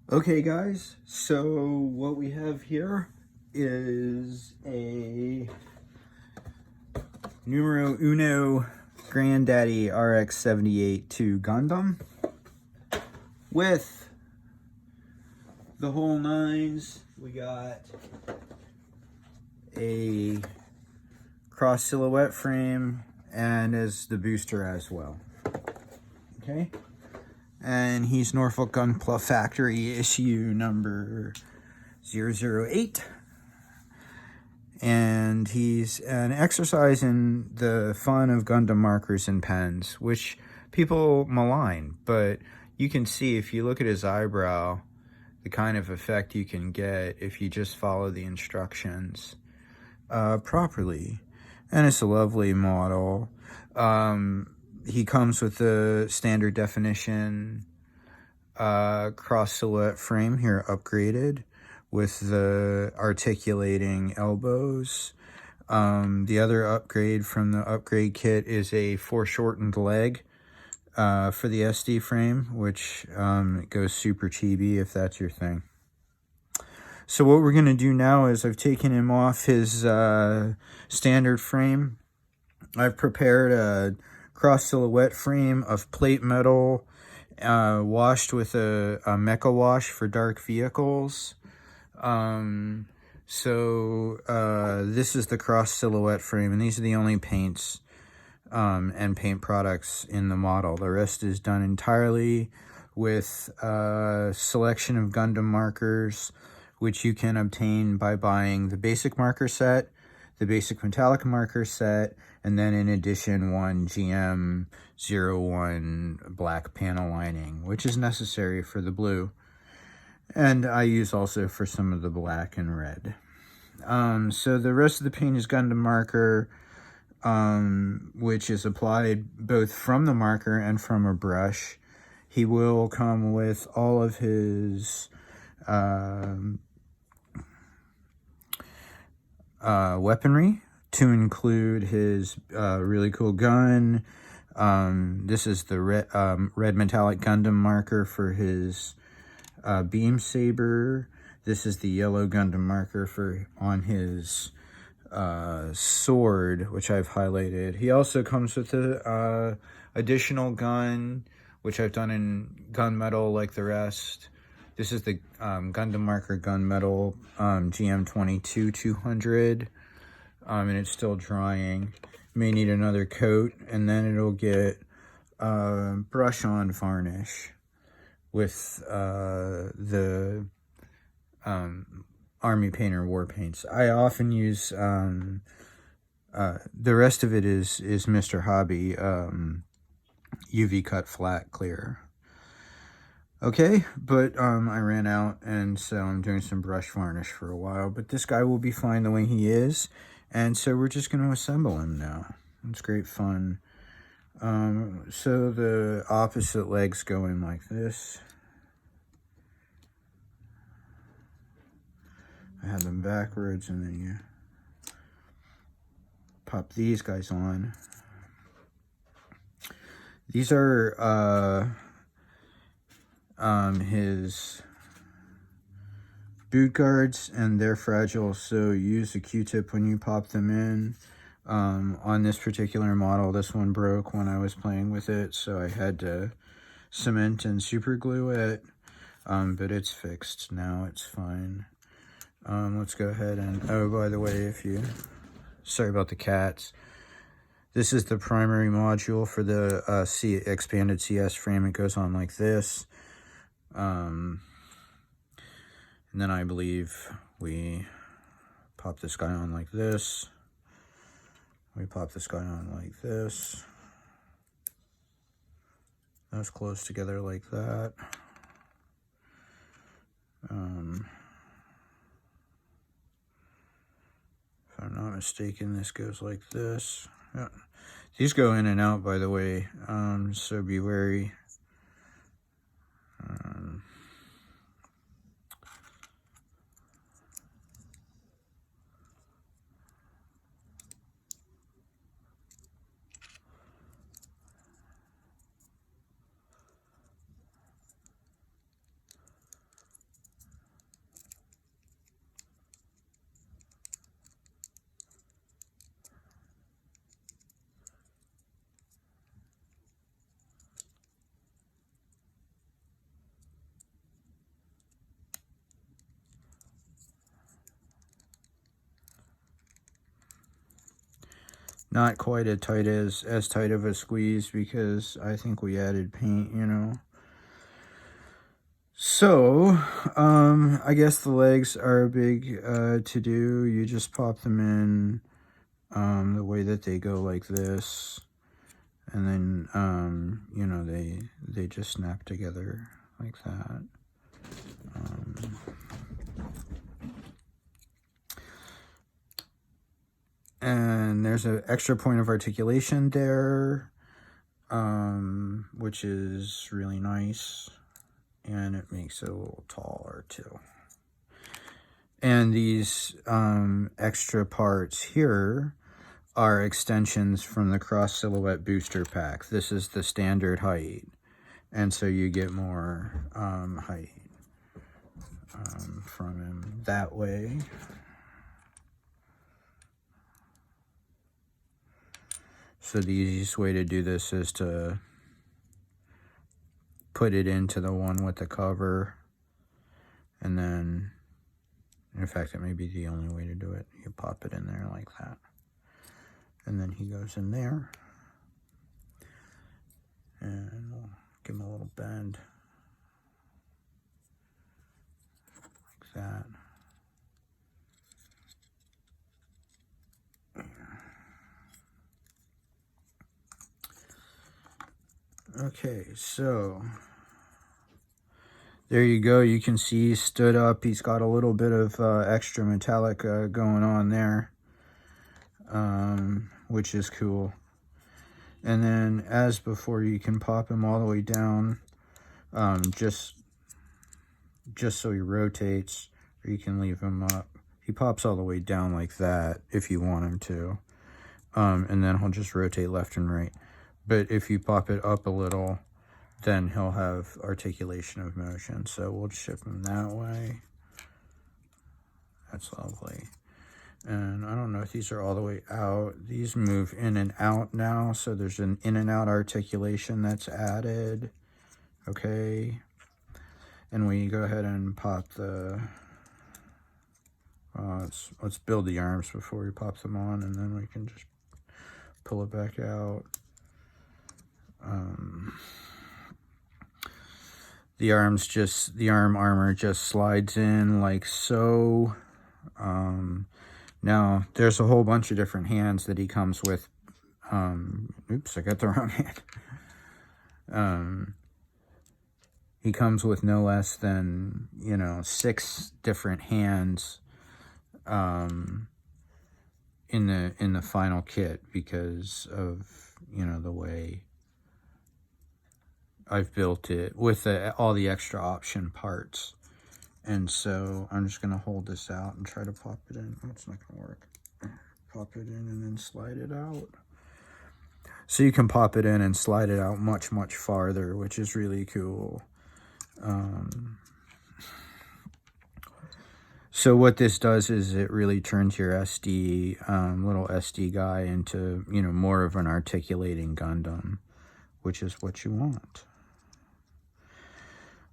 Okay guys, so what we have here is a numero uno granddaddy RX-78-2 Gundam with the whole nines. We got a cross silhouette frame and as the booster as well. Okay, and he's Norfolk Gunpla Factory Issue number 008. And he's an exercise in the fun of Gundam markers and pens, which people malign, but you can see if you look at his eyebrow, the kind of effect you can get if you just follow the instructions properly. And it's a lovely model. He comes with the standard definition cross silhouette frame here, upgraded with the articulating elbows. The other upgrade from the upgrade kit is a foreshortened leg for the SD frame, which goes super chibi if that's your thing. So what we're going to do now is I've taken him off his standard frame. I've prepared a cross silhouette frame of plate metal washed with a mecha wash for dark vehicles. This is the cross silhouette frame, and these are the only paints and paint products in the model. The rest is done entirely with a selection of Gundam markers, which you can obtain by buying the basic marker set, the basic metallic marker set, and then in addition one GM01 black panel lining, which is necessary for the blue. And I use also for some of the black and red. So the rest of the paint is Gundam marker, which is applied both from the marker and from a brush. He will come with all of his weaponry, to include his really cool gun. This is the red metallic Gundam marker for his beam saber. This is the yellow Gundam marker for on his sword, which I've highlighted. He also comes with a additional gun, which I've done in gunmetal like the rest. This is the Gundam marker gunmetal GM22-200, and it's still drying. May need another coat, and then it'll get brush on varnish with the Army Painter War Paints. I often use, the rest of it is Mr. Hobby UV cut flat clear. Okay, but I ran out, and so I'm doing some brush varnish for a while, but this guy will be fine the way he is, and so we're just going to assemble him now. It's great fun. So the opposite legs go in like this. I have them backwards, and then you pop these guys on. These are his boot guards, and they're fragile, so use a Q-tip when you pop them in. On this particular model, this one broke when I was playing with it, so I had to cement and super glue it, but it's fixed now. It's fine. Let's go ahead and, oh, by the way, sorry about the cats. This is the primary module for the expanded CS frame. It goes on like this. And then I believe we pop this guy on like this. We pop this guy on like this. Those close together like that. If I'm not mistaken, this goes like this. Yeah. These go in and out, by the way, so be wary. Not quite as tight of a squeeze because I think we added paint, you know. So, I guess the legs are a big to do. You just pop them in the way that they go, like this, and then you know, they just snap together like that. And there's an extra point of articulation there, which is really nice, and it makes it a little taller too. And these extra parts here are extensions from the cross silhouette booster pack. This is the standard height, and so you get more height from him that way. So the easiest way to do this is to put it into the one with the cover, and then, in fact, it may be the only way to do it. You pop it in there like that, and then he goes in there, and we'll give him a little bend like that. Okay, so there you go. You can see he's stood up. He's got a little bit of extra metallic going on there, which is cool. And then, as before, you can pop him all the way down, just so he rotates, or you can leave him up. He pops all the way down like that if you want him to, and then he'll just rotate left and right. But if you pop it up a little, then he'll have articulation of motion. So we'll ship him that way. That's lovely. And I don't know if these are all the way out. These move in and out now, so there's an in and out articulation that's added. Okay. And we go ahead and pop the... let's build the arms before we pop them on, and then we can just pull it back out. The arm armor just slides in like so. Now there's a whole bunch of different hands that he comes with. Oops, I got the wrong hand. He comes with no less than, 6 different hands in the final kit, because of the way I've built it with all the extra option parts. And so I'm just going to hold this out and try to pop it in. Oh, it's not going to work. Pop it in and then slide it out. So you can pop it in and slide it out much, much farther, which is really cool. So what this does is it really turns your SD, little SD guy into, more of an articulating Gundam, which is what you want.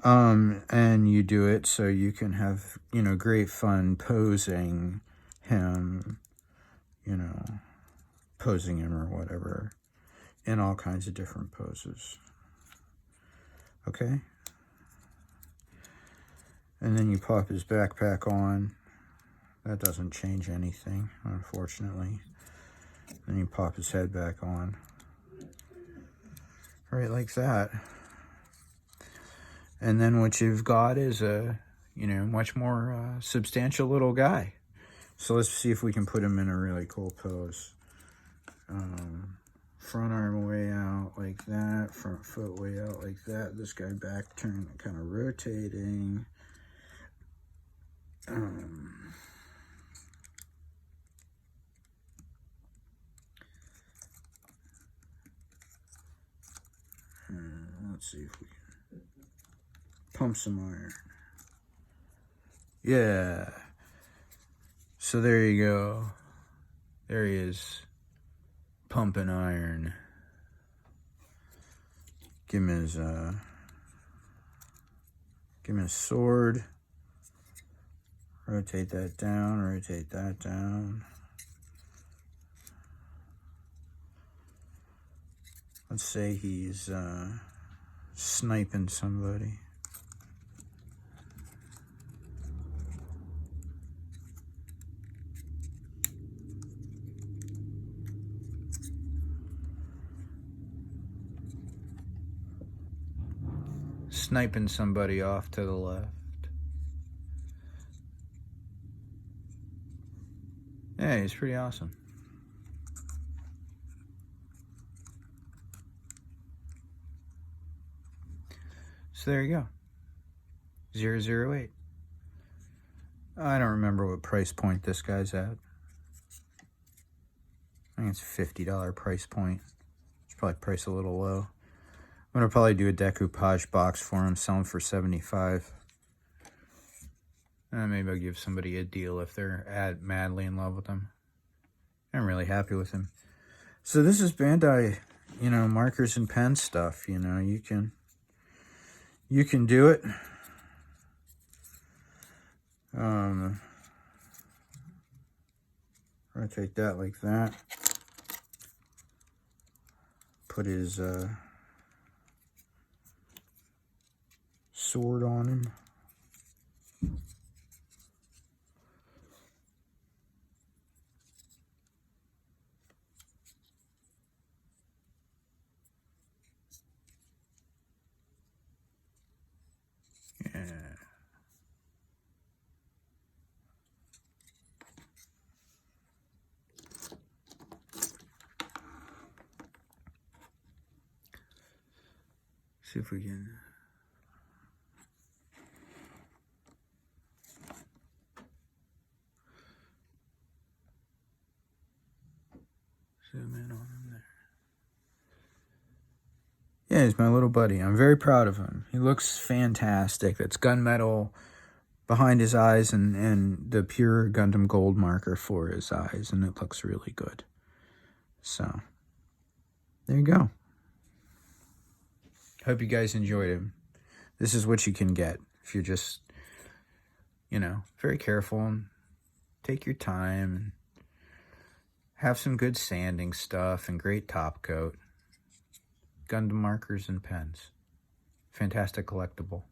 And you do it so you can have, great fun posing him, posing him or whatever in all kinds of different poses. Okay? And then you pop his backpack on. That doesn't change anything, unfortunately. Then you pop his head back on. Right like that. And then what you've got is a, much more substantial little guy. So let's see if we can put him in a really cool pose. Front arm way out like that. Front foot way out like that. This guy back turned, kind of rotating. Let's see if we can pump some iron. Yeah. So there you go. There he is, pumping iron. Give him his sword. Rotate that down, rotate that down. Let's say he's sniping somebody. Sniping somebody off to the left. Yeah, he's pretty awesome. So there you go. 008. I don't remember what price point this guy's at. I think it's $50 price point. It's probably priced a little low. I'm gonna probably do a decoupage box for him, sell him for $75. Maybe I'll give somebody a deal if they're madly in love with him. I'm really happy with him. So this is Bandai, you know, markers and pen stuff. You know, you can do it. I take that like that. Put his sword on him. Yeah. See if we can. Zoom in on him there. Yeah, he's my little buddy. I'm very proud of him. He looks fantastic. That's gunmetal behind his eyes and the pure Gundam gold marker for his eyes, and it looks really good. So, there you go. Hope you guys enjoyed him. This is what you can get if you're just, you know, very careful and take your time and have some good sanding stuff and great top coat. Gundam markers and pens. Fantastic collectible.